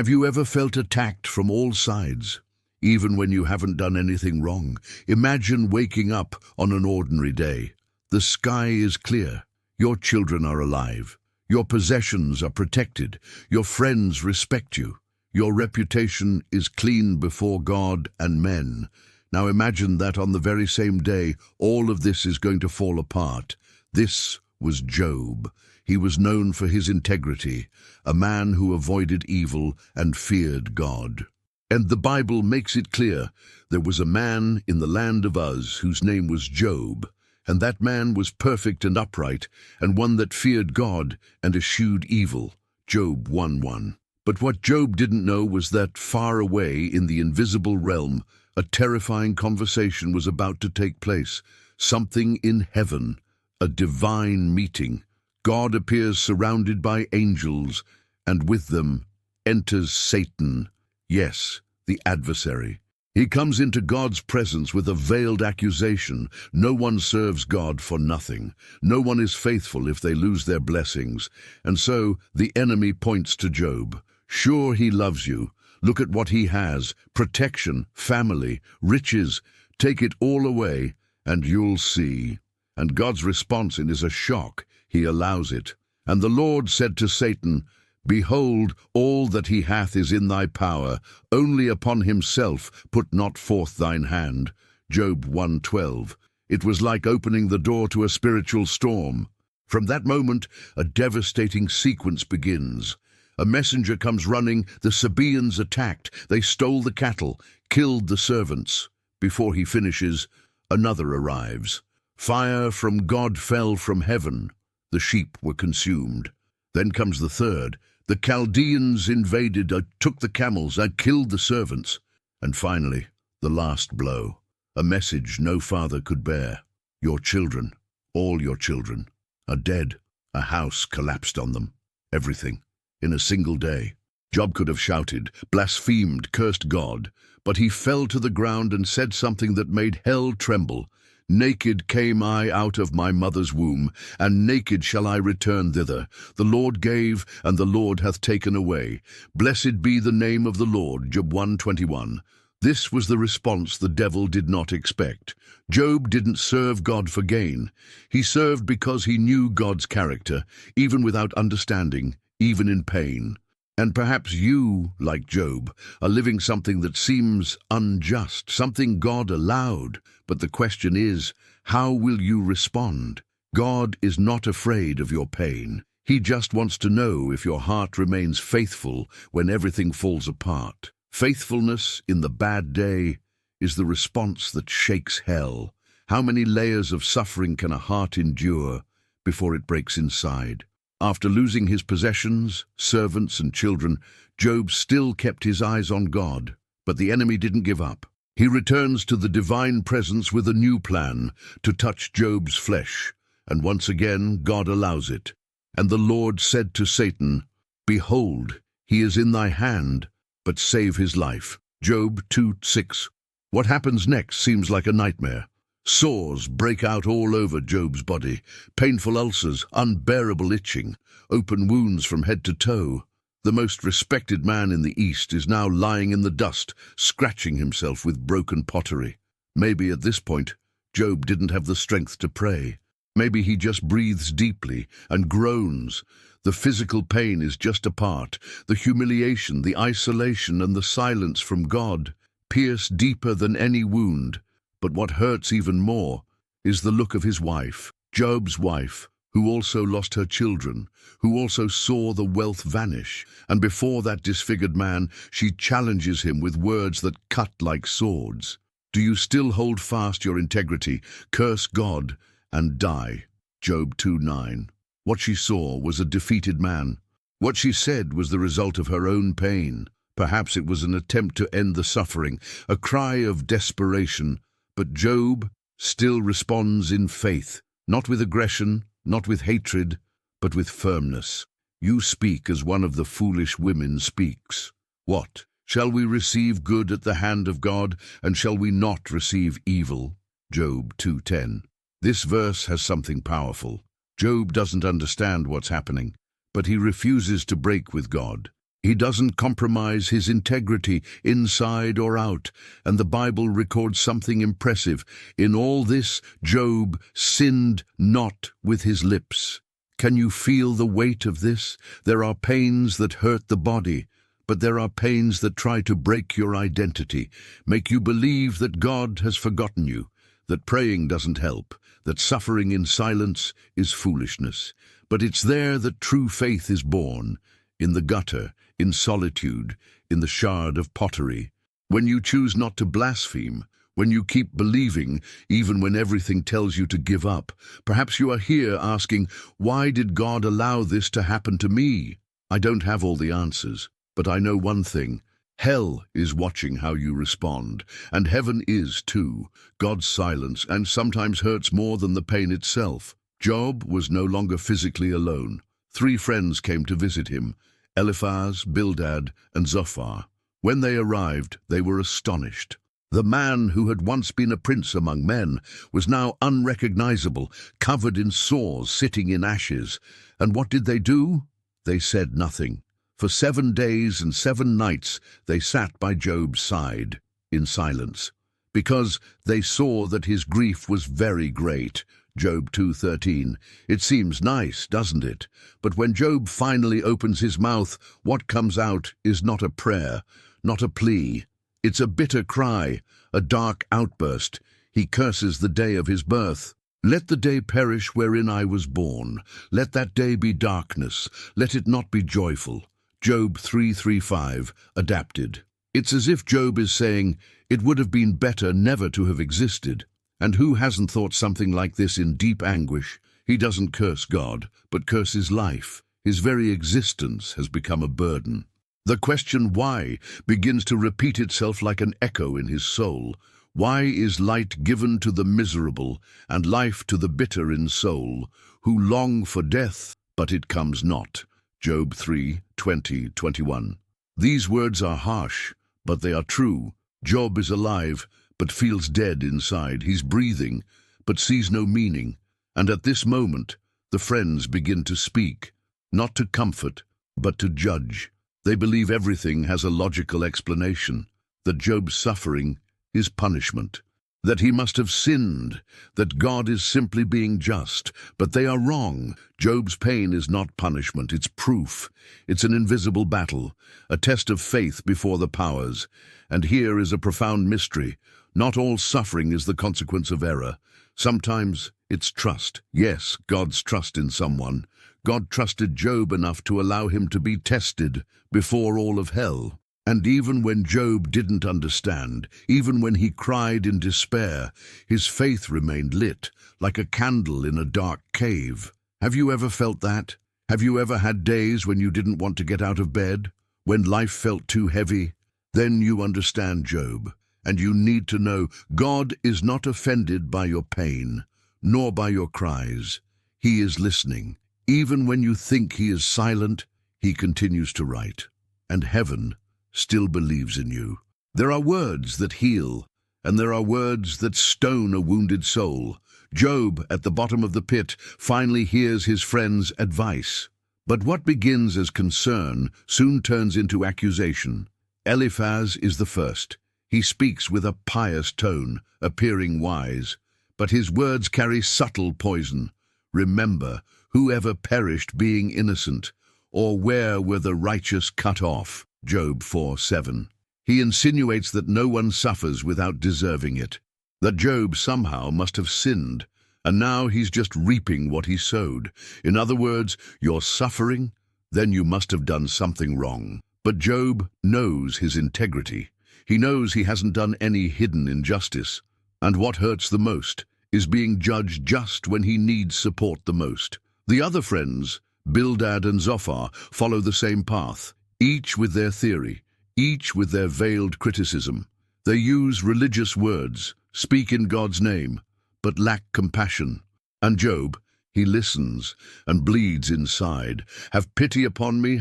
Have you ever felt attacked from all sides, even when you haven't done anything wrong? Imagine waking up on an ordinary day. The sky is clear, your children are alive, your possessions are protected, your friends respect you, your reputation is clean before God and men. Now imagine that on the very same day, all of this is going to fall apart. This was Job. He was known for his integrity, a man who avoided evil and feared God. And the Bible makes it clear there was a man in the land of Uz whose name was Job, and that man was perfect and upright, and one that feared God and eschewed evil. Job 1:1. But what Job didn't know was that far away in the invisible realm, a terrifying conversation was about to take place. Something in heaven, a divine meeting. God appears surrounded by angels, and with them enters Satan. Yes, the adversary. He comes into God's presence with a veiled accusation. No one serves God for nothing. No one is faithful if they lose their blessings. And so the enemy points to Job. Sure, he loves you. Look at what he has: protection, family, riches. Take it all away, and you'll see. And God's response is a shock. He allows it. And the Lord said to Satan, Behold, all that he hath is in thy power. Only upon himself put not forth thine hand. Job 1:12. It was like opening the door to a spiritual storm. From that moment, a devastating sequence begins. A messenger comes running. The Sabaeans attacked. They stole the cattle, killed the servants. Before he finishes, another arrives. Fire from God fell from heaven. The sheep were consumed. Then comes the third. The Chaldeans invaded, took the camels, killed the servants. And finally, the last blow. A message no father could bear. Your children, all your children, are dead. A house collapsed on them. Everything. In a single day. Job could have shouted, blasphemed, cursed God, but he fell to the ground and said something that made hell tremble. Naked came I out of my mother's womb, and naked shall I return thither. The Lord gave, and the Lord hath taken away. Blessed be the name of the Lord. Job 1:21. This was the response the devil did not expect. Job didn't serve God for gain. He served because he knew God's character, even without understanding, even in pain. And perhaps you, like Job, are living something that seems unjust, something God allowed. But the question is, how will you respond? God is not afraid of your pain. He just wants to know if your heart remains faithful when everything falls apart. Faithfulness in the bad day is the response that shakes hell. How many layers of suffering can a heart endure before it breaks inside? After losing his possessions, servants and children, Job still kept his eyes on God. But the enemy didn't give up. He returns to the divine presence with a new plan, to touch Job's flesh. And once again, God allows it. And the Lord said to Satan, Behold, he is in thy hand, but save his life. Job 2:6. What happens next seems like a nightmare. Sores break out all over Job's body, painful ulcers, unbearable itching, open wounds from head to toe. The most respected man in the East is now lying in the dust, scratching himself with broken pottery. Maybe at this point, Job didn't have the strength to pray. Maybe he just breathes deeply and groans. The physical pain is just a part. The humiliation, the isolation, and the silence from God pierce deeper than any wound. But what hurts even more is the look of his wife, Job's wife, who also lost her children, who also saw the wealth vanish. And before that disfigured man, she challenges him with words that cut like swords. Do you still hold fast your integrity, curse God, and die? Job 2:9. What she saw was a defeated man. What she said was the result of her own pain. Perhaps it was an attempt to end the suffering, a cry of desperation. But Job still responds in faith, not with aggression, not with hatred, but with firmness. You speak as one of the foolish women speaks. What? Shall we receive good at the hand of God, and shall we not receive evil? Job 2:10. This verse has something powerful. Job doesn't understand what's happening, but he refuses to break with God. He doesn't compromise his integrity inside or out, and the Bible records something impressive. In all this, Job sinned not with his lips. Can you feel the weight of this? There are pains that hurt the body, but there are pains that try to break your identity, make you believe that God has forgotten you, that praying doesn't help, that suffering in silence is foolishness. But it's there that true faith is born, in the gutter, in solitude, in the shard of pottery. When you choose not to blaspheme, when you keep believing even when everything tells you to give up. Perhaps you are here asking, why did God allow this to happen to me? I don't have all the answers, but I know one thing. Hell is watching how you respond, and heaven is too. God's silence and sometimes hurts more than the pain itself. Job was no longer physically alone. 3 friends came to visit him, Eliphaz, Bildad, and Zophar. When they arrived, they were astonished. The man who had once been a prince among men was now unrecognizable, covered in sores, sitting in ashes. And what did they do? They said nothing. For 7 days and 7 nights they sat by Job's side, in silence, because they saw that his grief was very great. Job 2:13. It seems nice, doesn't it? But when Job finally opens his mouth, what comes out is not a prayer, not a plea. It's a bitter cry, a dark outburst. He curses the day of his birth. Let the day perish wherein I was born. Let that day be darkness. Let it not be joyful. Job 3:3-5, adapted. It's as if Job is saying, it would have been better never to have existed. And who hasn't thought something like this in deep anguish? He doesn't curse God, but curses life. His very existence has become a burden. The question why begins to repeat itself like an echo in his soul. Why is light given to the miserable, and life to the bitter in soul, who long for death, but it comes not? Job 3:20-21. These words are harsh, but they are true. Job is alive, but feels dead inside. He's breathing, but sees no meaning. And at this moment, the friends begin to speak, not to comfort, but to judge. They believe everything has a logical explanation, that Job's suffering is punishment, that he must have sinned, that God is simply being just. But they are wrong. Job's pain is not punishment, it's proof. It's an invisible battle, a test of faith before the powers. And here is a profound mystery. Not all suffering is the consequence of error. Sometimes it's trust. Yes, God's trust in someone. God trusted Job enough to allow him to be tested before all of hell. And even when Job didn't understand, even when he cried in despair, his faith remained lit, like a candle in a dark cave. Have you ever felt that? Have you ever had days when you didn't want to get out of bed? When life felt too heavy? Then you understand Job. And you need to know, God is not offended by your pain, nor by your cries. He is listening. Even when you think he is silent, he continues to write. And heaven still believes in you. There are words that heal, and there are words that stone a wounded soul. Job, at the bottom of the pit, finally hears his friend's advice. But what begins as concern soon turns into accusation. Eliphaz is the first. He speaks with a pious tone, appearing wise, but his words carry subtle poison. Remember, whoever perished being innocent, or where were the righteous cut off? Job 4:7. He insinuates that no one suffers without deserving it, that Job somehow must have sinned, and now he's just reaping what he sowed. In other words, you're suffering, then you must have done something wrong. But Job knows his integrity. He knows he hasn't done any hidden injustice. And what hurts the most is being judged just when he needs support the most. The other friends, Bildad and Zophar, follow the same path, each with their theory, each with their veiled criticism. They use religious words, speak in God's name, but lack compassion. And Job, he listens and bleeds inside. Have pity upon me,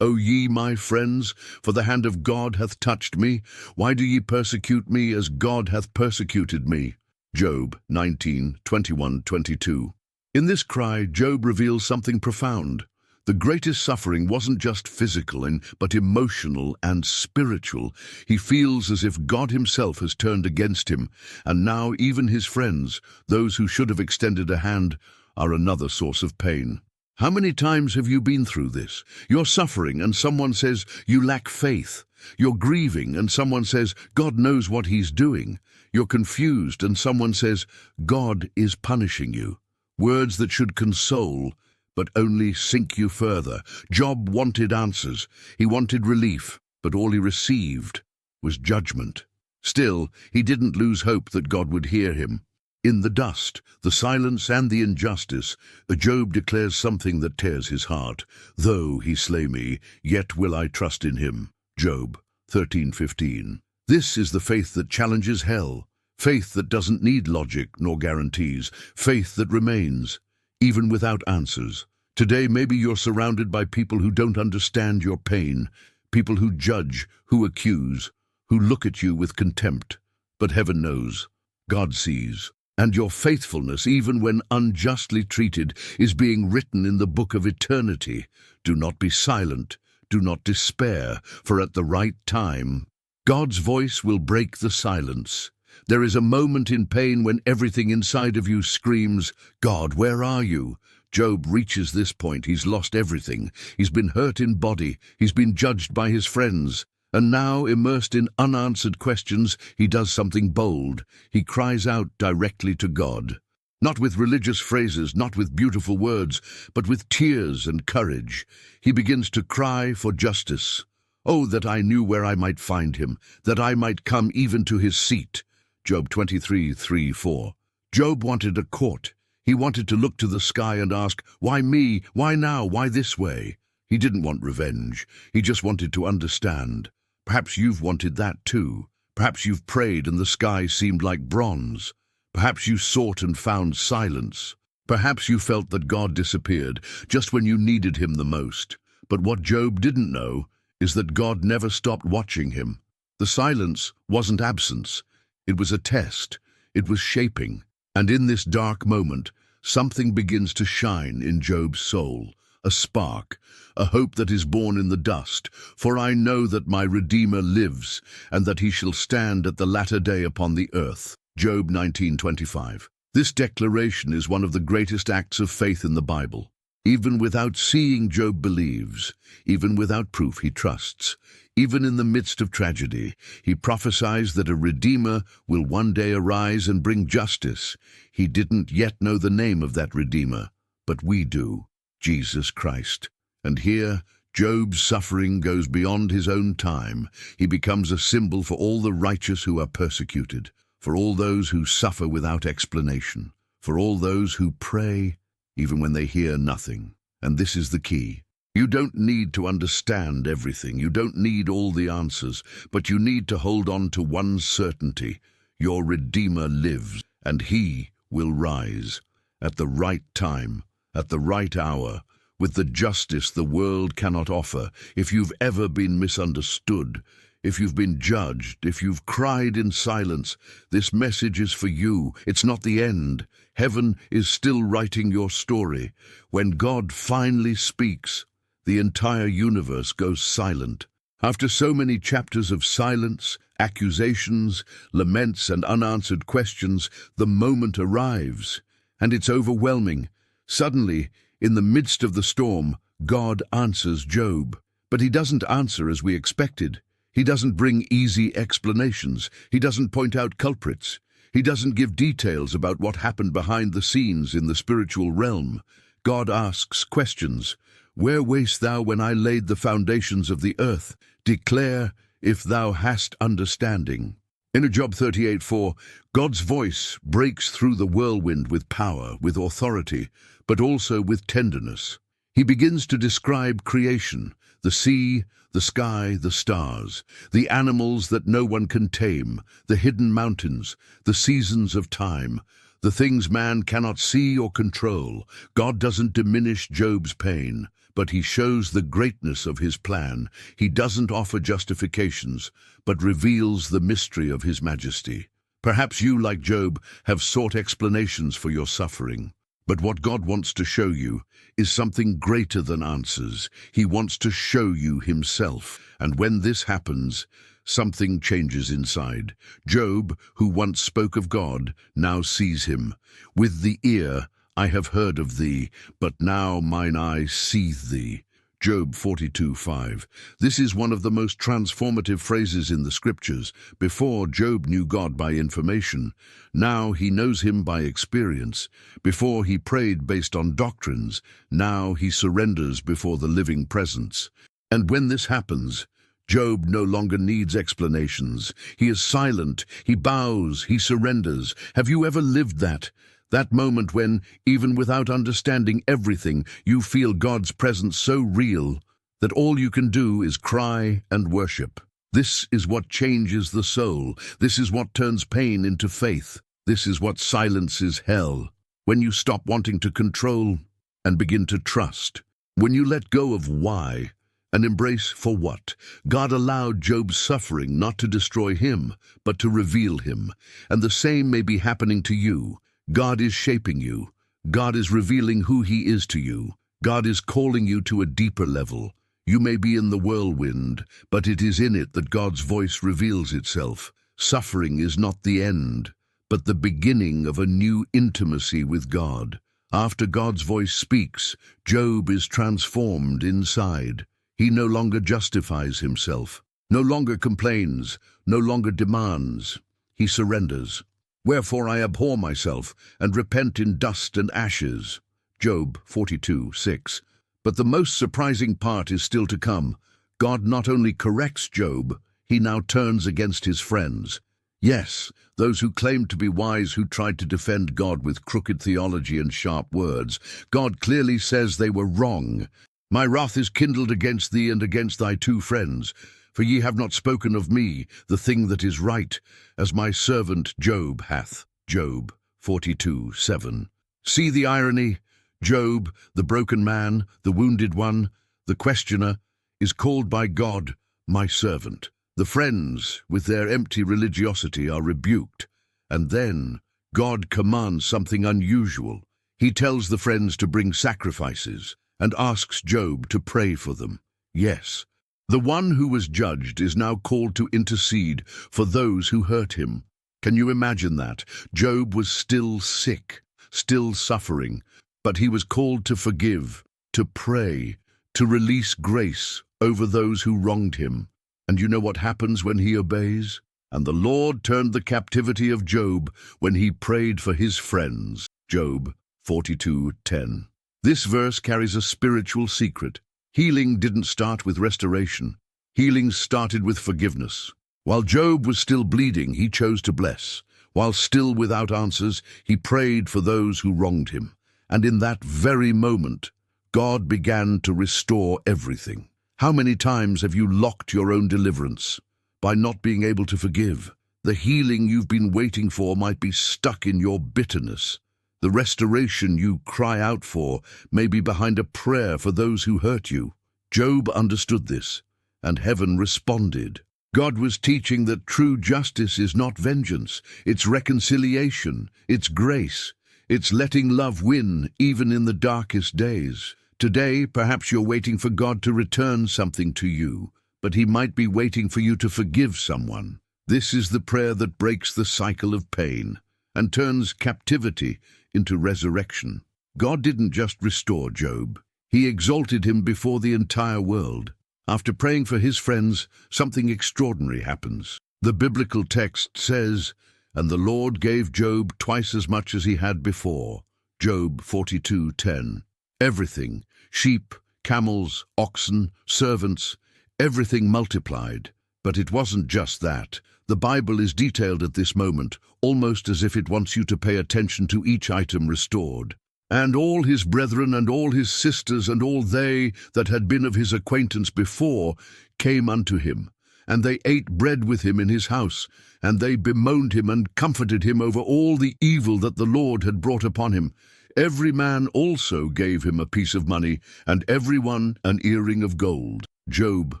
O ye my friends, for the hand of God hath touched me. Why do ye persecute me as God hath persecuted me? Job 19:21-22. In this cry, Job reveals something profound. The greatest suffering wasn't just physical, but emotional and spiritual. He feels as if God himself has turned against him, and now even his friends, those who should have extended a hand, are another source of pain. How many times have you been through this? You're suffering and someone says you lack faith. You're grieving and someone says God knows what he's doing. You're confused and someone says God is punishing you. Words that should console, but only sink you further. Job wanted answers. He wanted relief, but all he received was judgment. Still, he didn't lose hope that God would hear him. In the dust, the silence and the injustice, Job declares something that tears his heart. Though he slay me, yet will I trust in him. Job 13:15. This is the faith that challenges hell. Faith that doesn't need logic nor guarantees. Faith that remains, even without answers. Today, maybe you're surrounded by people who don't understand your pain, people who judge, who accuse, who look at you with contempt. But heaven knows, God sees. And your faithfulness, even when unjustly treated, is being written in the book of eternity. Do not be silent. Do not despair, for at the right time, God's voice will break the silence. There is a moment in pain when everything inside of you screams, God, where are you? Job reaches this point. He's lost everything. He's been hurt in body. He's been judged by his friends. And now, immersed in unanswered questions, he does something bold. He cries out directly to God. Not with religious phrases, not with beautiful words, but with tears and courage. He begins to cry for justice. Oh, that I knew where I might find him, that I might come even to his seat. Job 23:3-4. Job wanted a court. He wanted to look to the sky and ask, why me? Why now? Why this way? He didn't want revenge. He just wanted to understand. Perhaps you've wanted that too. Perhaps you've prayed and the sky seemed like bronze. Perhaps you sought and found silence. Perhaps you felt that God disappeared just when you needed him the most. But what Job didn't know is that God never stopped watching him. The silence wasn't absence. It was a test. It was shaping. And in this dark moment, something begins to shine in Job's soul. A spark, a hope that is born in the dust. For I know that my Redeemer lives, and that he shall stand at the latter day upon the earth. Job 19:25. This declaration is one of the greatest acts of faith in the Bible. Even without seeing, Job believes. Even without proof, he trusts. Even in the midst of tragedy, he prophesies that a Redeemer will one day arise and bring justice. He didn't yet know the name of that Redeemer, but we do. Jesus Christ. And here, Job's suffering goes beyond his own time. He becomes a symbol for all the righteous who are persecuted, for all those who suffer without explanation, for all those who pray even when they hear nothing. And this is the key. You don't need to understand everything. You don't need all the answers, but you need to hold on to one certainty. Your Redeemer lives, and he will rise at the right time, at the right hour, with the justice the world cannot offer. If you've ever been misunderstood, if you've been judged, if you've cried in silence, this message is for you. It's not the end. Heaven is still writing your story. When God finally speaks, the entire universe goes silent. After so many chapters of silence, accusations, laments, and unanswered questions, the moment arrives, and it's overwhelming. Suddenly, in the midst of the storm, God answers Job. But he doesn't answer as we expected. He doesn't bring easy explanations. He doesn't point out culprits. He doesn't give details about what happened behind the scenes in the spiritual realm. God asks questions. Where wast thou when I laid the foundations of the earth? Declare if thou hast understanding. In Job 38:4, God's voice breaks through the whirlwind with power, with authority, but also with tenderness. He begins to describe creation, the sea, the sky, the stars, the animals that no one can tame, the hidden mountains, the seasons of time, the things man cannot see or control. God doesn't diminish Job's pain, but he shows the greatness of his plan. He doesn't offer justifications, but reveals the mystery of his majesty. Perhaps you, like Job, have sought explanations for your suffering. But what God wants to show you is something greater than answers. He wants to show you himself. And when this happens, something changes inside. Job, who once spoke of God, now sees him. With the ear I have heard of thee, but now mine eye seeth thee. Job 42:5. This is one of the most transformative phrases in the scriptures. Before, Job knew God by information. Now he knows him by experience. Before, he prayed based on doctrines. Now he surrenders before the living presence. And when this happens, Job no longer needs explanations. He is silent, he bows, he surrenders. Have you ever lived that? That moment when, even without understanding everything, you feel God's presence so real that all you can do is cry and worship. This is what changes the soul. This is what turns pain into faith. This is what silences hell. When you stop wanting to control and begin to trust. When you let go of why and embrace for what. God allowed Job's suffering not to destroy him, but to reveal him. And the same may be happening to you. God is shaping you. God is revealing who he is to you. God is calling you to a deeper level. You may be in the whirlwind, but it is in it that God's voice reveals itself. Suffering is not the end, but the beginning of a new intimacy with God. After God's voice speaks, Job is transformed inside. He no longer justifies himself, no longer complains, no longer demands. He surrenders. Wherefore I abhor myself, and repent in dust and ashes. Job 42:6. But the most surprising part is still to come. God not only corrects Job, he now turns against his friends. Yes, those who claimed to be wise, who tried to defend God with crooked theology and sharp words. God clearly says they were wrong. My wrath is kindled against thee and against thy two friends. For ye have not spoken of me the thing that is right, as my servant Job hath. Job 42:7. See the irony? Job, the broken man, the wounded one, the questioner, is called by God my servant. The friends, with their empty religiosity, are rebuked. And then God commands something unusual. He tells the friends to bring sacrifices and asks Job to pray for them. Yes, the one who was judged is now called to intercede for those who hurt him. Can you imagine that? Job was still sick, still suffering, but he was called to forgive, to pray, to release grace over those who wronged him. And you know what happens when he obeys? And the Lord turned the captivity of Job when he prayed for his friends. Job 42:10. This verse carries a spiritual secret. Healing didn't start with restoration. Healing started with forgiveness. While Job was still bleeding, he chose to bless. While still without answers, he prayed for those who wronged him. And in that very moment, God began to restore everything. How many times have you locked your own deliverance by not being able to forgive? The healing you've been waiting for might be stuck in your bitterness. The restoration you cry out for may be behind a prayer for those who hurt you. Job understood this, and heaven responded. God was teaching that true justice is not vengeance, it's reconciliation, it's grace, it's letting love win even in the darkest days. Today, perhaps you're waiting for God to return something to you, but he might be waiting for you to forgive someone. This is the prayer that breaks the cycle of pain and turns captivity into resurrection. God didn't just restore Job. He exalted him before the entire world. After praying for his friends, something extraordinary happens. The biblical text says, "And the Lord gave Job twice as much as he had before." Job 42:10. Everything, sheep, camels, oxen, servants, everything multiplied. But it wasn't just that. The Bible is detailed at this moment, almost as if it wants you to pay attention to each item restored. And all his brethren and all his sisters and all they that had been of his acquaintance before came unto him. And they ate bread with him in his house, and they bemoaned him and comforted him over all the evil that the Lord had brought upon him. Every man also gave him a piece of money, and every one an earring of gold. Job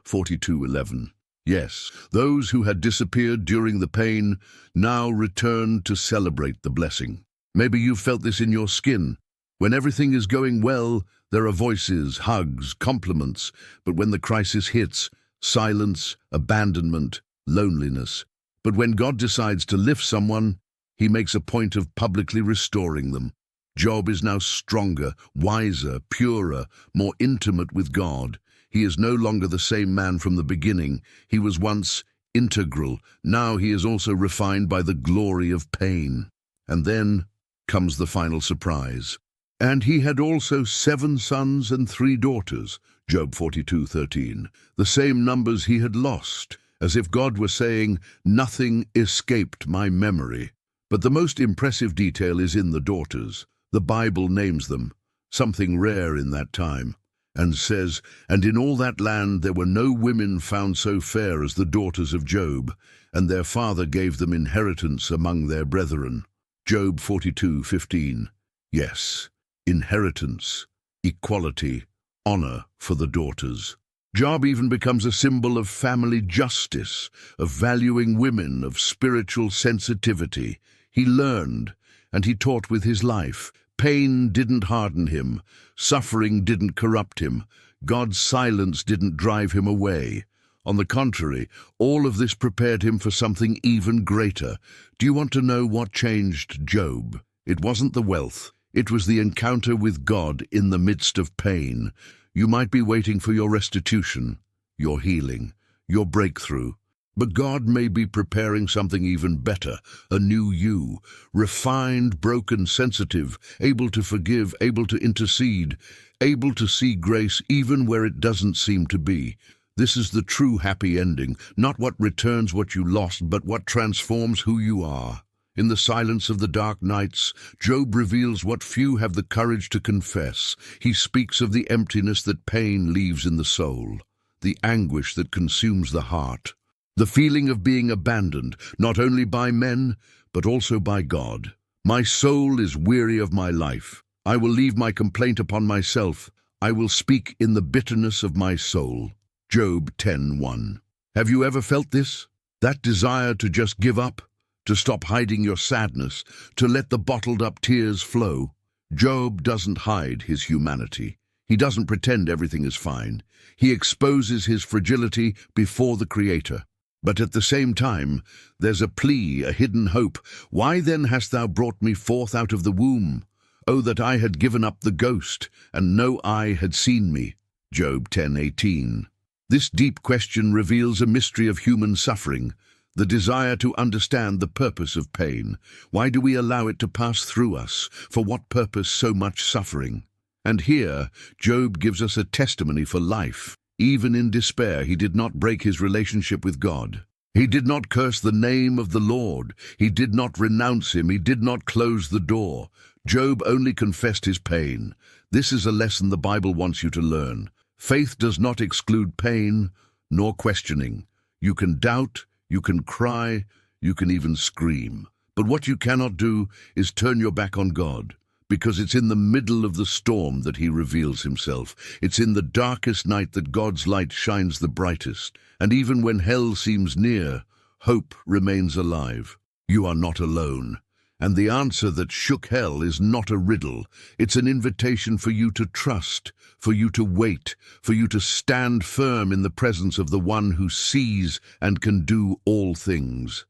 42:11. Yes, those who had disappeared during the pain now returned to celebrate the blessing. Maybe you felt this in your skin. When everything is going well, there are voices, hugs, compliments, but when the crisis hits, silence, abandonment, loneliness. But when God decides to lift someone, he makes a point of publicly restoring them. Job is now stronger, wiser, purer, more intimate with God. He is no longer the same man from the beginning. He was once integral. Now he is also refined by the glory of pain. And then comes the final surprise. And he had also 7 sons and 3 daughters, Job 42:13, the same numbers he had lost, as if God were saying, nothing escaped my memory. But the most impressive detail is in the daughters. The Bible names them, something rare in that time, and says, and in all that land there were no women found so fair as the daughters of Job, and their father gave them inheritance among their brethren. Job 42:15. Yes, inheritance, equality, honor for the daughters. Job even becomes a symbol of family justice, of valuing women, of spiritual sensitivity. He learned, and he taught with his life. Pain didn't harden him. Suffering didn't corrupt him. God's silence didn't drive him away. On the contrary, all of this prepared him for something even greater. Do you want to know what changed Job? It wasn't the wealth. It was the encounter with God in the midst of pain. You might be waiting for your restitution, your healing, your breakthrough. But God may be preparing something even better, a new you, refined, broken, sensitive, able to forgive, able to intercede, able to see grace even where it doesn't seem to be. This is the true happy ending, not what returns what you lost, but what transforms who you are. In the silence of the dark nights, Job reveals what few have the courage to confess. He speaks of the emptiness that pain leaves in the soul, the anguish that consumes the heart, the feeling of being abandoned, not only by men, but also by God. My soul is weary of my life. I will leave my complaint upon myself. I will speak in the bitterness of my soul. Job 10:1. Have you ever felt this? That desire to just give up? To stop hiding your sadness, to let the bottled-up tears flow? Job doesn't hide his humanity. He doesn't pretend everything is fine. He exposes his fragility before the Creator. But at the same time, there's a plea, a hidden hope. Why then hast thou brought me forth out of the womb? Oh, that I had given up the ghost, and no eye had seen me. Job 10:18. This deep question reveals a mystery of human suffering, the desire to understand the purpose of pain. Why do we allow it to pass through us? For what purpose so much suffering? And here, Job gives us a testimony for life. Even in despair, he did not break his relationship with God. He did not curse the name of the Lord. He did not renounce him. He did not close the door. Job only confessed his pain. This is a lesson the Bible wants you to learn. Faith does not exclude pain nor questioning. You can doubt, you can cry, you can even scream. But what you cannot do is turn your back on God, because it's in the middle of the storm that he reveals himself. It's in the darkest night that God's light shines the brightest. And even when hell seems near, hope remains alive. You are not alone. And the answer that shook hell is not a riddle. It's an invitation for you to trust, for you to wait, for you to stand firm in the presence of the one who sees and can do all things.